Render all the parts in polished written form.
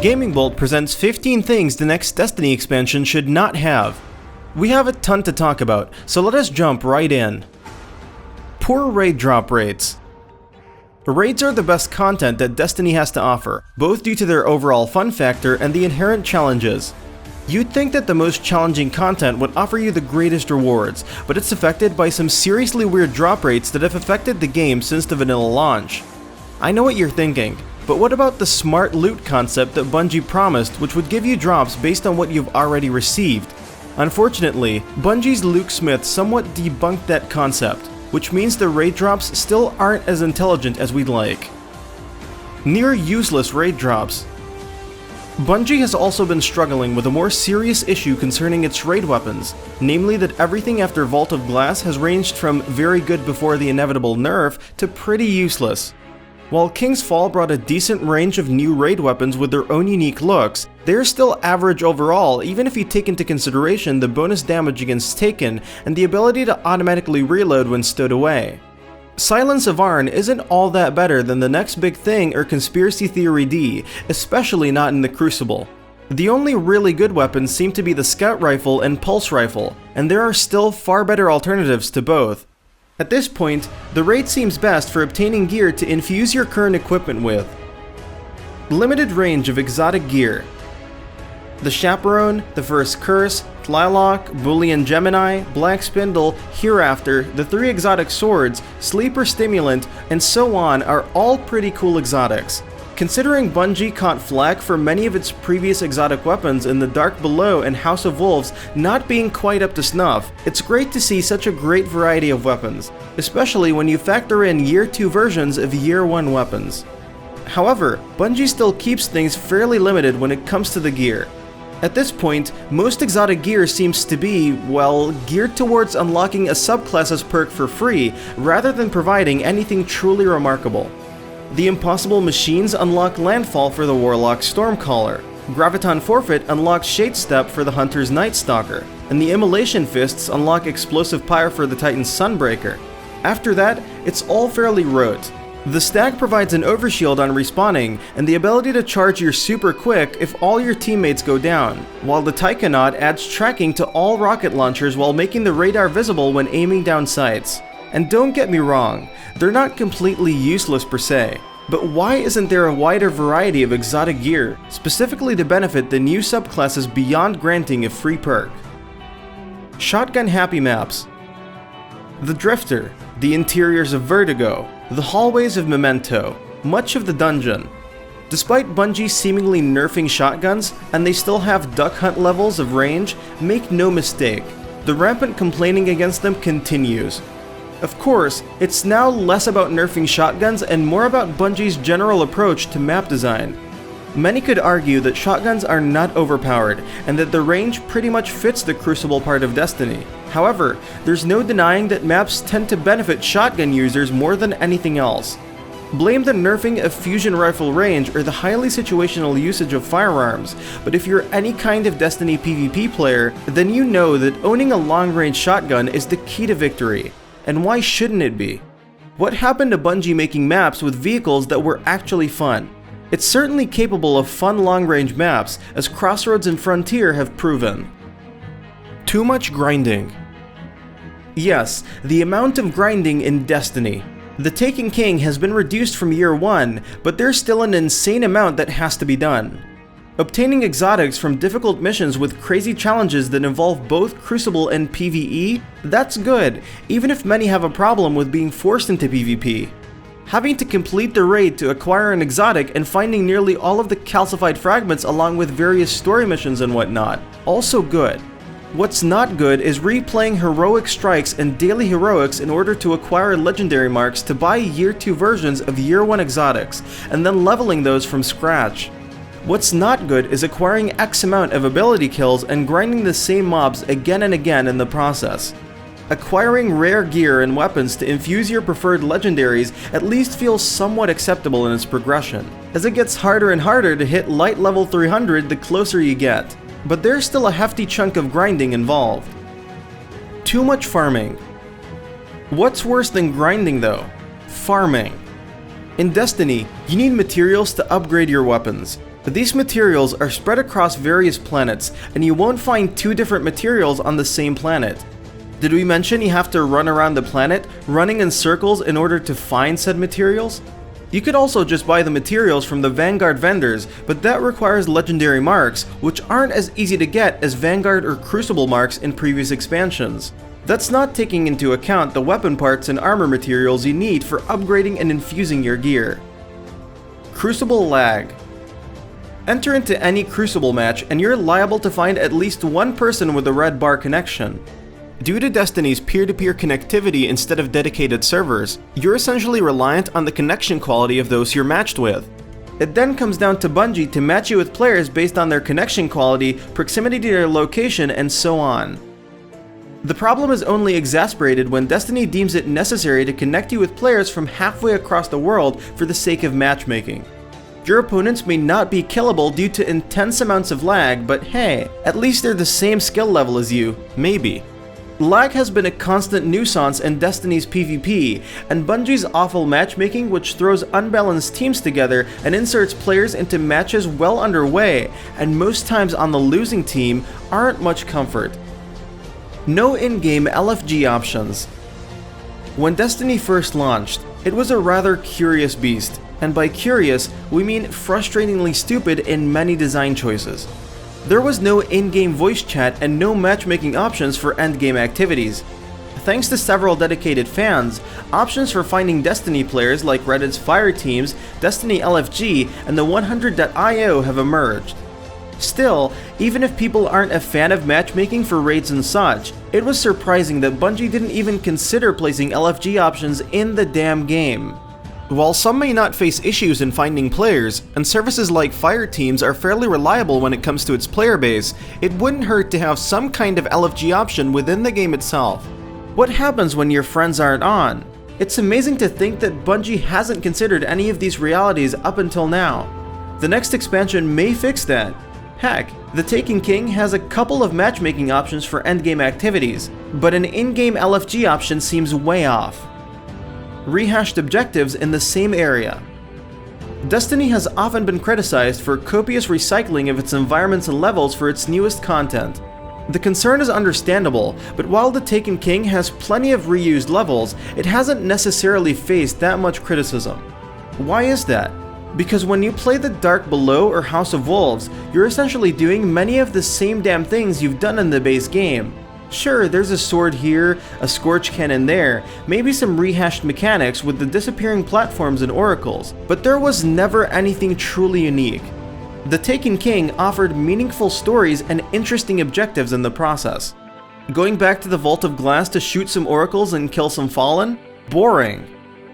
Gaming Bolt presents 15 things the next Destiny expansion should not have. We have a ton to talk about, so let us jump right in. Poor raid drop rates. Raids are the best content that Destiny has to offer, both due to their overall fun factor and the inherent challenges. You'd think that the most challenging content would offer you the greatest rewards, but it's affected by some seriously weird drop rates that have affected the game since the vanilla launch. I know what you're thinking, but what about the smart loot concept that Bungie promised, which would give you drops based on what you've already received? Unfortunately, Bungie's Luke Smith somewhat debunked that concept, which means the raid drops still aren't as intelligent as we'd like. Near useless raid drops. Bungie has also been struggling with a more serious issue concerning its raid weapons, namely that everything after Vault of Glass has ranged from very good before the inevitable nerf to pretty useless. While King's Fall brought a decent range of new raid weapons with their own unique looks, they're still average overall even if you take into consideration the bonus damage against Taken and the ability to automatically reload when stowed away. Silence of Arn isn't all that better than the next big thing or Conspiracy Theory D, especially not in the Crucible. The only really good weapons seem to be the Scout Rifle and Pulse Rifle, and there are still far better alternatives to both. At this point, the raid seems best for obtaining gear to infuse your current equipment with. Limited range of exotic gear. The Chaperone, the First Curse, Tlaloc, Boolean Gemini, Black Spindle, Hereafter, the 3 exotic swords, Sleeper Stimulant, and so on are all pretty cool exotics. Considering Bungie caught flack for many of its previous exotic weapons in the Dark Below and House of Wolves not being quite up to snuff, it's great to see such a great variety of weapons, especially when you factor in Year 2 versions of Year 1 weapons. However, Bungie still keeps things fairly limited when it comes to the gear. At this point, most exotic gear seems to be, well, geared towards unlocking a subclass's perk for free rather than providing anything truly remarkable. The Impossible Machines unlock Landfall for the Warlock Stormcaller, Graviton Forfeit unlocks Shadestep for the Hunter's Night Stalker, and the Immolation Fists unlock Explosive Pyre for the Titan's Sunbreaker. After that, it's all fairly rote. The Stag provides an overshield on respawning, and the ability to charge your super quick if all your teammates go down, while the Taikonaut adds tracking to all rocket launchers while making the radar visible when aiming down sights. And don't get me wrong, they're not completely useless per se, but why isn't there a wider variety of exotic gear, specifically to benefit the new subclasses beyond granting a free perk? Shotgun Happy Maps. The Drifter, the interiors of Vertigo, the hallways of Memento, much of the dungeon. Despite Bungie seemingly nerfing shotguns, and they still have duck hunt levels of range, make no mistake, the rampant complaining against them continues. Of course, it's now less about nerfing shotguns and more about Bungie's general approach to map design. Many could argue that shotguns are not overpowered, and that the range pretty much fits the Crucible part of Destiny. However, there's no denying that maps tend to benefit shotgun users more than anything else. Blame the nerfing of fusion rifle range or the highly situational usage of firearms, but if you're any kind of Destiny PvP player, then you know that owning a long-range shotgun is the key to victory. And why shouldn't it be? What happened to Bungie making maps with vehicles that were actually fun? It's certainly capable of fun long-range maps, as Crossroads and Frontier have proven. Too much grinding. Yes, the amount of grinding in Destiny. The Taken King has been reduced from Year 1, but there's still an insane amount that has to be done. Obtaining exotics from difficult missions with crazy challenges that involve both Crucible and PvE, that's good, even if many have a problem with being forced into PvP. Having to complete the raid to acquire an exotic and finding nearly all of the calcified fragments along with various story missions and whatnot, also good. What's not good is replaying heroic strikes and daily heroics in order to acquire legendary marks to buy Year 2 versions of Year 1 exotics, and then leveling those from scratch. What's not good is acquiring X amount of ability kills and grinding the same mobs again and again in the process. Acquiring rare gear and weapons to infuse your preferred legendaries at least feels somewhat acceptable in its progression, as it gets harder and harder to hit light level 300 the closer you get, but there's still a hefty chunk of grinding involved. Too much farming. What's worse than grinding though? Farming. In Destiny, you need materials to upgrade your weapons. These materials are spread across various planets, and you won't find two different materials on the same planet. Did we mention you have to run around the planet, running in circles in order to find said materials? You could also just buy the materials from the Vanguard vendors, but that requires legendary marks, which aren't as easy to get as Vanguard or Crucible marks in previous expansions. That's not taking into account the weapon parts and armor materials you need for upgrading and infusing your gear. Crucible Lag. Enter into any Crucible match and you're liable to find at least one person with a red bar connection. Due to Destiny's peer-to-peer connectivity instead of dedicated servers, you're essentially reliant on the connection quality of those you're matched with. It then comes down to Bungie to match you with players based on their connection quality, proximity to their location, and so on. The problem is only exacerbated when Destiny deems it necessary to connect you with players from halfway across the world for the sake of matchmaking. Your opponents may not be killable due to intense amounts of lag, but hey, at least they're the same skill level as you, maybe. Lag has been a constant nuisance in Destiny's PvP, and Bungie's awful matchmaking, which throws unbalanced teams together and inserts players into matches well underway, and most times on the losing team, aren't much comfort. No in-game LFG options. When Destiny first launched, it was a rather curious beast, and by curious, we mean frustratingly stupid in many design choices. There was no in-game voice chat and no matchmaking options for endgame activities. Thanks to several dedicated fans, options for finding Destiny players like Reddit's Fire Teams, Destiny LFG, and the 100.io have emerged. Still, even if people aren't a fan of matchmaking for raids and such, it was surprising that Bungie didn't even consider placing LFG options in the damn game. While some may not face issues in finding players, and services like Fire Teams are fairly reliable when it comes to its player base, it wouldn't hurt to have some kind of LFG option within the game itself. What happens when your friends aren't on? It's amazing to think that Bungie hasn't considered any of these realities up until now. The next expansion may fix that. Heck, the Taken King has a couple of matchmaking options for endgame activities, but an in-game LFG option seems way off. Rehashed Objectives in the same area. Destiny has often been criticized for copious recycling of its environments and levels for its newest content. The concern is understandable, but while the Taken King has plenty of reused levels, it hasn't necessarily faced that much criticism. Why is that? Because when you play the Dark Below or House of Wolves, you're essentially doing many of the same damn things you've done in the base game. Sure, there's a sword here, a scorch cannon there, maybe some rehashed mechanics with the disappearing platforms and oracles, but there was never anything truly unique. The Taken King offered meaningful stories and interesting objectives in the process. Going back to the Vault of Glass to shoot some oracles and kill some Fallen? Boring.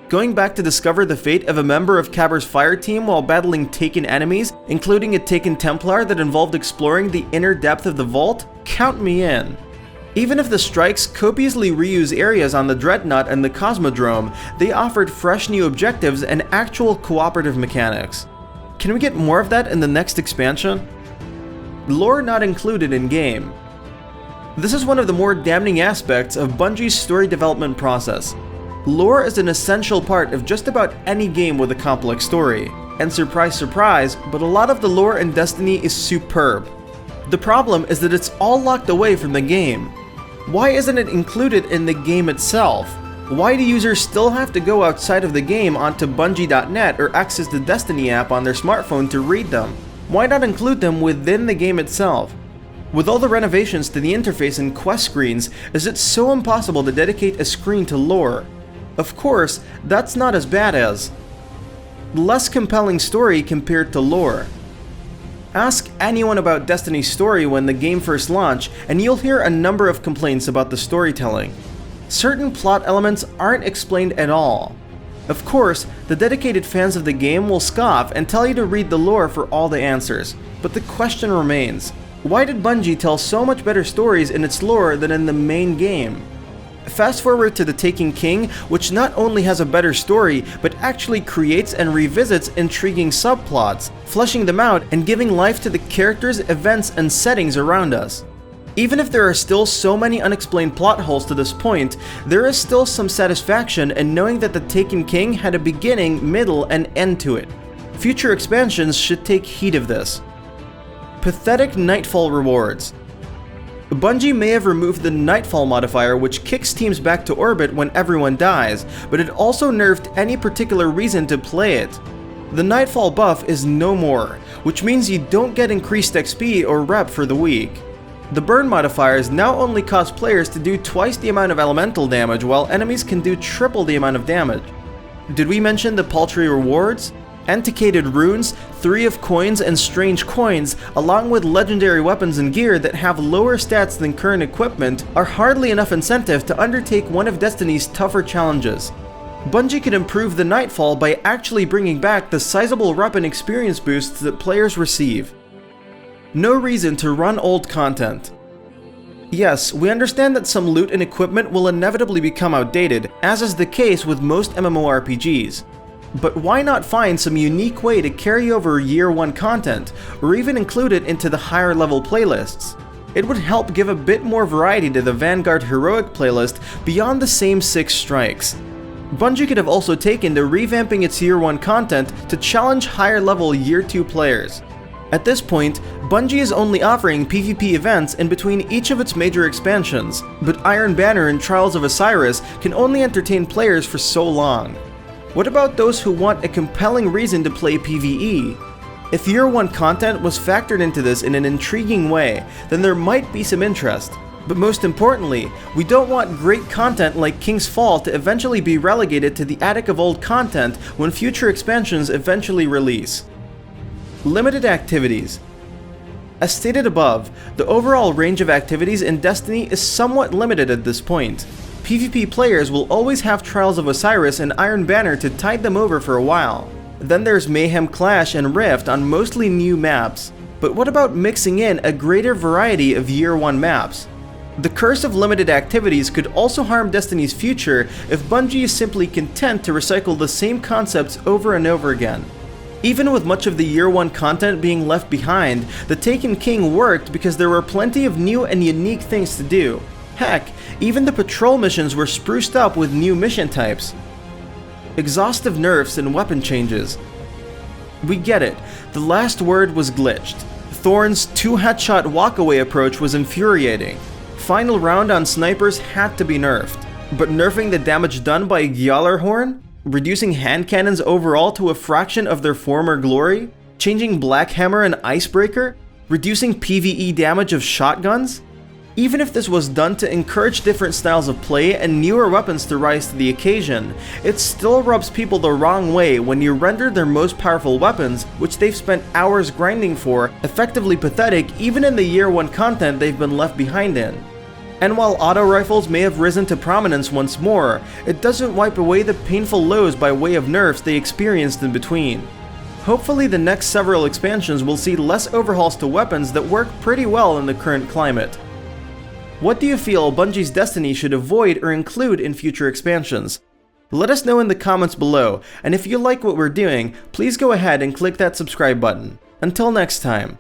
Going back to discover the fate of a member of Caber's fire team while battling Taken enemies, including a Taken Templar that involved exploring the inner depth of the vault? Count me in. Even if the strikes copiously reuse areas on the Dreadnought and the Cosmodrome, they offered fresh new objectives and actual cooperative mechanics. Can we get more of that in the next expansion? Lore not included in-game. This is one of the more damning aspects of Bungie's story development process. Lore is an essential part of just about any game with a complex story. And surprise surprise, but a lot of the lore in Destiny is superb. The problem is that it's all locked away from the game. Why isn't it included in the game itself? Why do users still have to go outside of the game onto Bungie.net or access the Destiny app on their smartphone to read them? Why not include them within the game itself? With all the renovations to the interface and quest screens, is it so impossible to dedicate a screen to lore? Of course, that's not as bad as less compelling story compared to lore. Ask anyone about Destiny's story when the game first launched, and you'll hear a number of complaints about the storytelling. Certain plot elements aren't explained at all. Of course, the dedicated fans of the game will scoff and tell you to read the lore for all the answers, but the question remains, why did Bungie tell so much better stories in its lore than in the main game? Fast forward to the Taken King, which not only has a better story, but actually creates and revisits intriguing subplots, fleshing them out and giving life to the characters, events, and settings around us. Even if there are still so many unexplained plot holes to this point, there is still some satisfaction in knowing that the Taken King had a beginning, middle, and end to it. Future expansions should take heed of this. Pathetic Nightfall Rewards. Bungie may have removed the Nightfall modifier, which kicks teams back to orbit when everyone dies, but it also nerfed any particular reason to play it. The Nightfall buff is no more, which means you don't get increased XP or rep for the week. The burn modifiers now only cause players to do twice the amount of elemental damage, while enemies can do triple the amount of damage. Did we mention the paltry rewards? Antiquated runes, 3 of coins, and strange coins, along with legendary weapons and gear that have lower stats than current equipment, are hardly enough incentive to undertake one of Destiny's tougher challenges. Bungie could improve the Nightfall by actually bringing back the sizable rep and experience boosts that players receive. No reason to run old content. Yes, we understand that some loot and equipment will inevitably become outdated, as is the case with most MMORPGs. But why not find some unique way to carry over Year 1 content, or even include it into the higher level playlists? It would help give a bit more variety to the Vanguard Heroic playlist beyond the same 6 strikes. Bungie could have also taken to revamping its Year 1 content to challenge higher level Year 2 players. At this point, Bungie is only offering PvP events in between each of its major expansions, but Iron Banner and Trials of Osiris can only entertain players for so long. What about those who want a compelling reason to play PvE? If Year 1 content was factored into this in an intriguing way, then there might be some interest. But most importantly, we don't want great content like King's Fall to eventually be relegated to the attic of old content when future expansions eventually release. Limited activities. As stated above, the overall range of activities in Destiny is somewhat limited at this point. PvP players will always have Trials of Osiris and Iron Banner to tide them over for a while. Then there's Mayhem Clash and Rift on mostly new maps. But what about mixing in a greater variety of Year 1 maps? The curse of limited activities could also harm Destiny's future if Bungie is simply content to recycle the same concepts over and over again. Even with much of the Year 1 content being left behind, the Taken King worked because there were plenty of new and unique things to do. Heck, even the patrol missions were spruced up with new mission types. Exhaustive nerfs and weapon changes. We get it, the last word was glitched. Thorn's 2-headshot walkaway approach was infuriating. Final round on snipers had to be nerfed. But nerfing the damage done by Gjallarhorn? Reducing hand cannons overall to a fraction of their former glory? Changing Black Hammer and Icebreaker? Reducing PvE damage of shotguns? Even if this was done to encourage different styles of play and newer weapons to rise to the occasion, it still rubs people the wrong way when you render their most powerful weapons, which they've spent hours grinding for, effectively pathetic even in the Year 1 content they've been left behind in. And while auto rifles may have risen to prominence once more, it doesn't wipe away the painful lows by way of nerfs they experienced in between. Hopefully the next several expansions will see less overhauls to weapons that work pretty well in the current climate. What do you feel Bungie's Destiny should avoid or include in future expansions? Let us know in the comments below, and if you like what we're doing, please go ahead and click that subscribe button. Until next time.